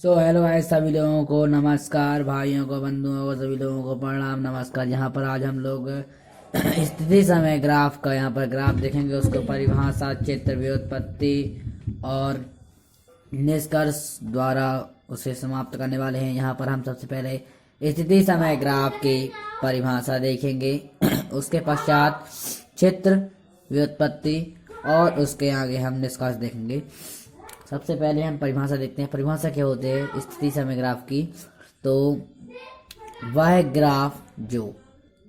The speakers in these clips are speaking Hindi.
हेलो गाइस, सभी लोगों को नमस्कार, भाइयों को, बंधुओं को, सभी लोगों को प्रणाम नमस्कार। यहाँ पर आज हम लोग स्थिति समय ग्राफ का यहाँ पर ग्राफ देखेंगे, उसको परिभाषा, चित्र, व्युत्पत्ति और निष्कर्ष द्वारा उसे समाप्त करने वाले हैं। यहाँ पर हम सबसे पहले स्थिति समय ग्राफ की परिभाषा देखेंगे उसके पश्चात चित्र, व्युत्पत्ति और उसके आगे हम निष्कर्ष देखेंगे। सबसे पहले हम परिभाषा देखते हैं। परिभाषा क्या होती है स्थिति समय ग्राफ की? तो वह ग्राफ जो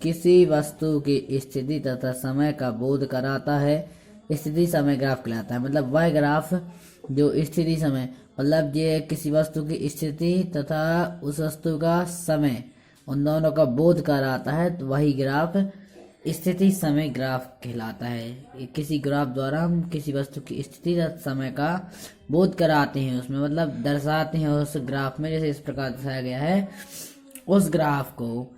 किसी वस्तु की स्थिति तथा समय का बोध कराता है स्थिति समय ग्राफ कहलाता है। मतलब वह ग्राफ जो स्थिति समय, मतलब ये किसी वस्तु की स्थिति तथा उस वस्तु का समय, उन दोनों का बोध कराता है, तो वही ग्राफ स्थिति समय ग्राफ कहलाता है। किसी ग्राफ द्वारा हम किसी वस्तु की स्थिति तथा समय का बोध कराते हैं, उसमें मतलब दर्शाते हैं उस ग्राफ में, जैसे इस प्रकार दर्शाया गया है, उस ग्राफ को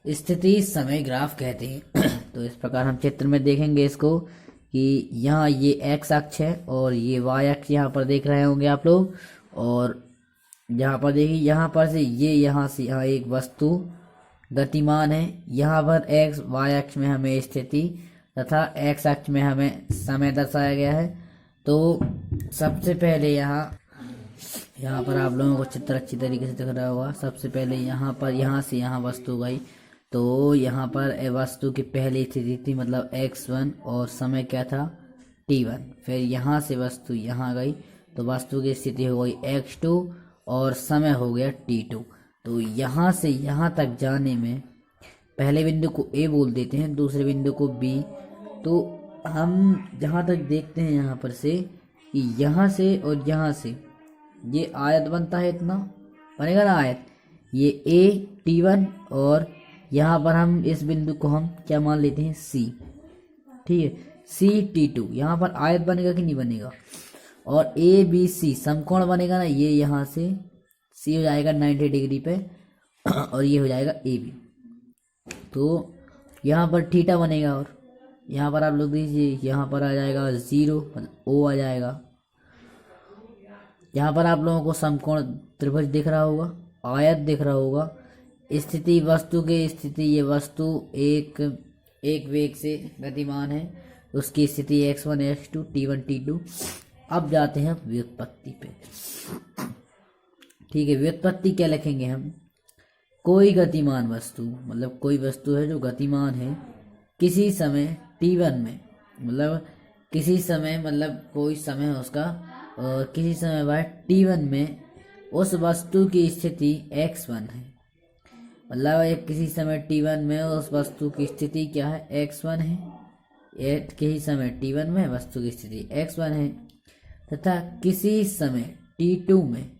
स्थिति समय ग्राफ कहते हैं। तो इस प्रकार हम चित्र में देखेंगे इसको कि यहाँ ये एक्स अक्ष है और ये वाई अक्ष यहाँ पर देख रहे होंगे आप लोग। और यहाँ पर देखिए, यहाँ पर से यहाँ से यहाँ एक वस्तु गतिमान है। यहाँ पर एक्स वाई अक्ष में हमें स्थिति तथा एक्स अक्ष में हमें समय दर्शाया गया है। तो सबसे पहले यहाँ पर आप लोगों को चित्र अच्छी तरीके से दिख रहा होगा। सबसे पहले यहाँ पर यहाँ से यहाँ वस्तु गई, तो यहाँ पर वस्तु की पहली स्थिति थी, मतलब x1 और समय क्या था t1। फिर यहाँ से वस्तु यहाँ गई तो वस्तु की स्थिति हो गई x2 और समय हो गया t2। तो यहाँ से यहाँ तक जाने में पहले बिंदु को A बोल देते हैं, दूसरे बिंदु को B। तो हम जहाँ तक देखते हैं यहाँ पर से कि यहाँ से और यहाँ से ये आयत बनता है, इतना बनेगा ना आयत, ये A t1 और यहाँ पर हम इस बिंदु को हम क्या मान लेते हैं C। ठीक है, C t2, यहाँ पर आयत बनेगा कि नहीं बनेगा। और ABC समकोण बनेगा ना, ये यहाँ से C हो जाएगा 90 डिग्री पे और ये हो जाएगा AB। तो यहाँ पर थीटा बनेगा और यहाँ पर आप लोग दीजिए, यहाँ पर आ जाएगा 0, मतलब O आ जाएगा। यहाँ पर आप लोगों को समकोण त्रिभुज दिख रहा होगा, आयत दिख रहा होगा। स्थिति, वस्तु की स्थिति, ये वस्तु एक वेग से गतिमान है, उसकी स्थिति x1 x2 t1 t2। अब जाते हैं व्युत्पत्ति पे। ठीक है, व्युत्पत्ति क्या लिखेंगे हम? कोई गतिमान वस्तु, मतलब कोई वस्तु है जो गतिमान है किसी समय t1 में, मतलब किसी समय, मतलब कोई समय है उसका, और किसी समय बाद t1 में उस वस्तु की स्थिति x1 है। मतलब एक किसी समय t1 में उस वस्तु की स्थिति क्या है, x1 है। एक किसी समय t1 में वस्तु की स्थिति x1 है तथा किसी समय t2 में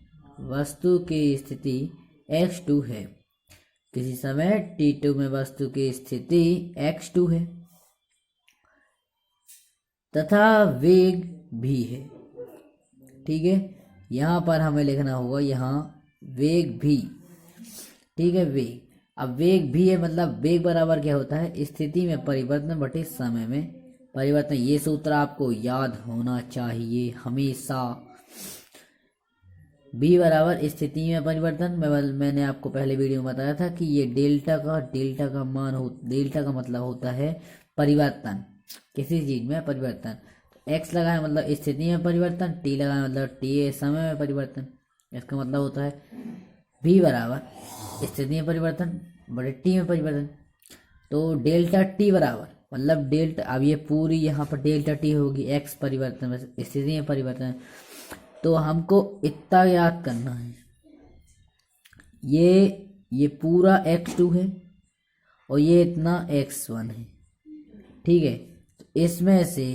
वस्तु की स्थिति x2 है। किसी समय t2 में वस्तु की स्थिति x2 है तथा वेग भी है। ठीक है, यहाँ पर हमें लिखना होगा यहाँ वेग भी। ठीक है, वेग, अब वेग भी है, मतलब वेग बराबर क्या होता है, स्थिति में परिवर्तन बटे समय में परिवर्तन। ये सूत्र आपको याद होना चाहिए हमेशा। v बराबर स्थिति में परिवर्तन। मैंने आपको पहले वीडियो में बताया था कि ये डेल्टा का मान डेल्टा का मतलब होता है परिवर्तन, किसी चीज में परिवर्तन। x लगाए मतलब स्थिति में परिवर्तन, t लगाए मतलब t समय में परिवर्तन। इसका मतलब होता है v बराबर स्थिति में परिवर्तन बड़े t में परिवर्तन। तो डेल्टा t बराबर, मतलब डेल्टा, अब ये पूरी यहाँ पर डेल्टा t होगी, x परिवर्तन स्थिति में परिवर्तन। तो हमको इतना याद करना है, ये पूरा x2 है और ये इतना x1 है। ठीक है, तो इसमें से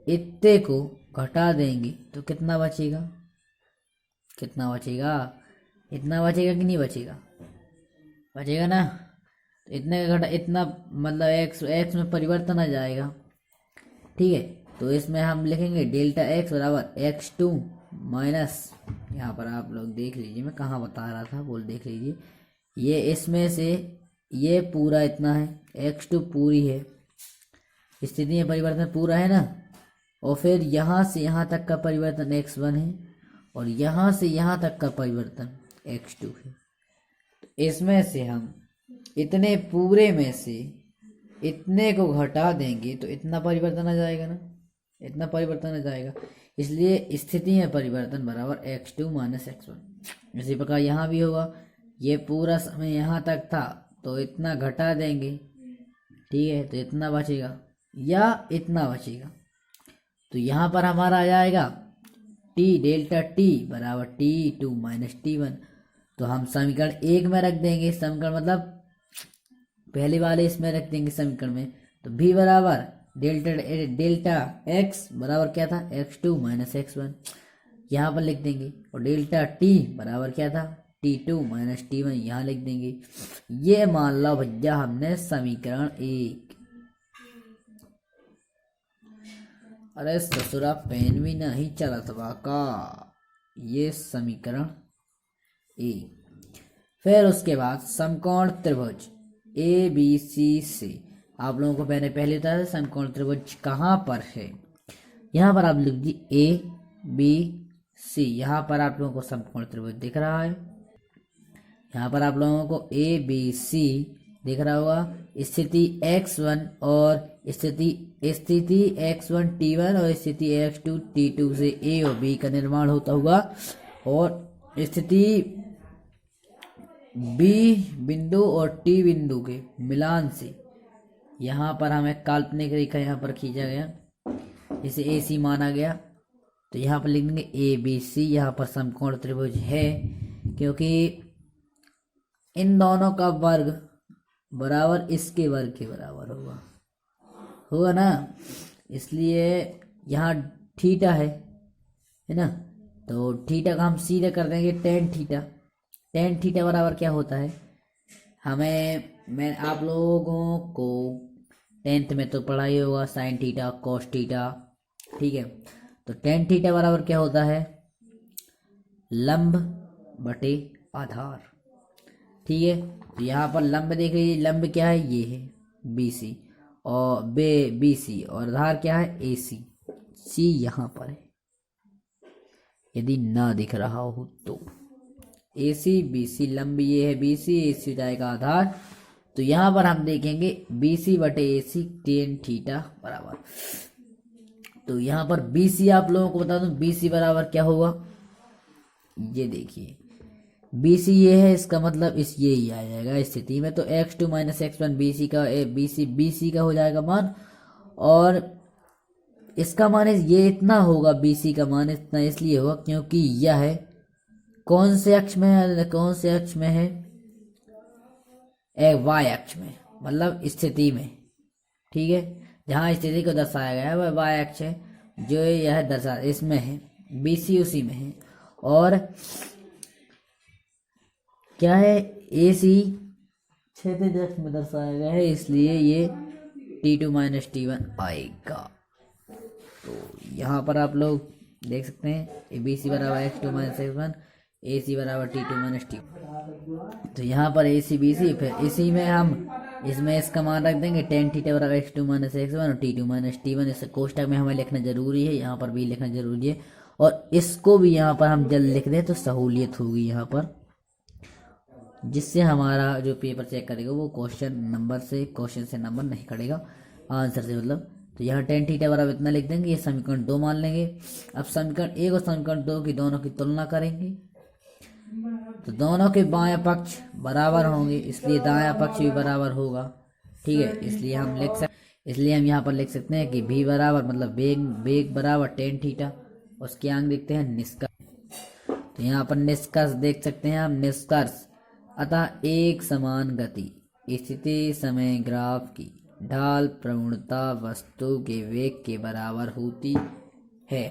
इतने को घटा देंगे तो कितना बचेगा, कितना बचेगा, इतना बचेगा कि नहीं बचेगा, बचेगा ना। तो इतने का घटा इतना, मतलब x में परिवर्तन आ जाएगा। ठीक है, तो इसमें हम लिखेंगे डेल्टा x बराबर x2 माइनस, यहाँ पर आप लोग देख लीजिए मैं कहाँ बता रहा था, बोल देख लीजिए, ये इसमें से ये पूरा इतना है, x2 पूरी है, स्थिति में परिवर्तन पूरा है ना, और फिर यहाँ से यहाँ तक का परिवर्तन x1 है और यहाँ से यहाँ तक का परिवर्तन x2 है। तो इसमें से हम इतने पूरे में से इतने को घटा देंगे तो इतना परिवर्तन आ जाएगा ना, इतना परिवर्तन आ जाएगा। इसलिए स्थिति में परिवर्तन बराबर x2 माइनस x1। इसी प्रकार यहाँ भी होगा, ये पूरा समय यहाँ तक था तो इतना घटा देंगे, ठीक है, तो इतना बचेगा या इतना बचेगा। तो यहाँ पर हमारा आ जाएगा t डेल्टा t बराबर t2 माइनस t1। तो हम समीकरण 1 में रख देंगे, समीकरण मतलब पहले वाले इसमें रख देंगे समीकरण में। तो v बराबर डेल्टा x बराबर क्या था, x2 माइनस x1 यहाँ पर लिख देंगे। और डेल्टा t बराबर क्या था, t2 माइनस t1 यहाँ लिख देंगे। ये मान लो भैया हमने समीकरण 1। अरे ससुरा पेन भी नहीं चला था का, ये समीकरण 1। फिर उसके बाद समकोण त्रिभुज ABC से आप लोगों को मैंने पहले बताया था समकोण त्रिभुज कहाँ पर है। यहाँ पर आप लिख दीजिए ABC। यहाँ पर आप लोगों को समकोण त्रिभुज दिख रहा है, यहाँ पर आप लोगों को ABC दिख रहा होगा। स्थिति x1 और स्थिति x1 t1 और स्थिति x2 t2 से A और B का निर्माण होता हुआ और स्थिति B बिंदु और T बिंदु के मिलान से यहाँ पर हमें काल्पनिक रेखा यहाँ पर खींचा गया, इसे AC माना गया। तो यहाँ पर लिख देंगे ABC। यहाँ पर समकोण त्रिभुज है क्योंकि इन दोनों का वर्ग बराबर इसके वर्ग के बराबर होगा ना, इसलिए यहाँ थीटा है ना। तो थीटा का हम सीधे कर देंगे टेन थीटा बराबर क्या होता है, मैं आप लोगों को 10th में तो पढ़ाई होगा साइन थीटा कॉस थीटा, ठीक है। तो टेन थीटा बराबर क्या होता है, लंब बटे आधार, ठीक है। तो यहाँ पर लंब देख लीजिए, लंब क्या है, ये है BC और BC और आधार क्या है AC। C यहाँ पर है, यदि ना दिख रहा हो तो AC BC, लंब ये है BC, AC जाएगा आधार। तो यहाँ पर हम देखेंगे BC बटे AC टेन थीटा बराबर। तो यहाँ पर BC आप लोगों को बता दूं, BC बराबर क्या होगा, ये देखिए BC ये है, इसका मतलब इस ये ही आ जाएगा स्थिति में। तो x2 माइनस x1 BC का हो जाएगा मान, और इसका मान ये इतना होगा, BC का मान इतना इसलिए होगा क्योंकि यह है कौन से अक्ष में है, y अक्ष में, मतलब स्थिति में, ठीक है। जहाँ स्थिति को दर्शाया गया है वह y अक्ष है, जो यह दर्शा इसमें है, BC उसी में है। और क्या है, AC क्षैतिज अक्ष में दर्शाया गया है, इसलिए ये T2 माइनस T1 आएगा। तो यहाँ पर आप लोग देख सकते हैं BC बराबर x2 माइनस x1, AC बराबर T2 माइनस T1। तो यहाँ पर AC BC, फिर इसी में हम इसमें इसका मान रख देंगे टेन थीटा बराबर x2 माइनस x1 और T2 माइनस T1। इसे कोष्टक में हमें लिखना जरूरी है, यहाँ पर भी लिखना जरूरी है, और इसको भी यहाँ पर हम जल्द लिख दें तो सहूलियत होगी यहाँ पर, जिससे हमारा जो पेपर चेक करेगा वो क्वेश्चन से नंबर नहीं कटेगा, आंसर से मतलब। तो यहाँ टेन थीटा बराबर इतना लिख देंगे, ये समीकरण 2 मान लेंगे। अब समीकरण 1 और समीकरण 2 की दोनों की तुलना करेंगे, तो दोनों के बायां पक्ष बराबर होंगे, इसलिए दायां पक्ष भी बराबर होगा, ठीक है। इसलिए हम यहाँ पर लिख सकते हैं कि v बराबर मतलब वेग बराबर टेन थीटा। उसके आगे देखते हैं निष्कर्ष। तो यहाँ पर निष्कर्ष देख सकते हैं हम, निष्कर्ष अतः एक समान गति स्थिति समय ग्राफ की ढाल प्रवणता वस्तु के वेग के बराबर होती है।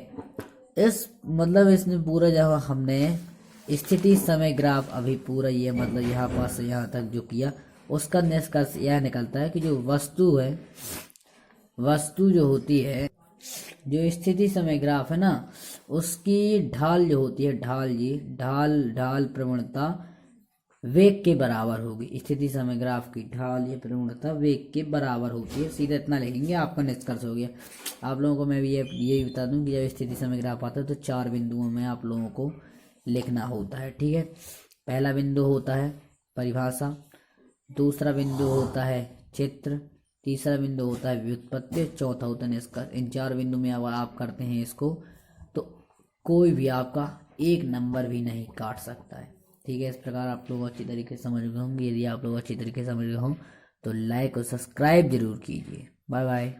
इस मतलब इसने पूरा जब हमने स्थिति समय ग्राफ अभी पूरा ये मतलब यहाँ पास से यहाँ तक जो किया, उसका निष्कर्ष यह निकलता है कि जो वस्तु जो होती है, जो स्थिति समय ग्राफ है ना, उसकी ढाल जो होती है, ढाल प्रवणता वेग के बराबर होगी। स्थिति समय ग्राफ की ढाल या प्रवणता वेग के बराबर होती है। सीधा इतना लिखेंगे, आपका निष्कर्ष हो गया। आप लोगों को मैं भी यही बता दूं कि जब स्थिति समय ग्राफ आता है तो 4 बिंदुओं में आप लोगों को लिखना होता है, ठीक है। पहला बिंदु होता है परिभाषा, दूसरा बिंदु होता है चित्र, तीसरा बिंदु होता है व्युत्पत्ति, चौथा होता है निष्कर्ष। इन 4 बिंदु में अगर आप करते हैं इसको तो कोई भी आपका एक नंबर भी नहीं काट सकता है, ठीक है। इस प्रकार आप लोग अच्छी तरीके से समझ गए होंगे। यदि आप लोग अच्छी तरीके से समझ गए हों तो लाइक और सब्सक्राइब जरूर कीजिए। Bye bye.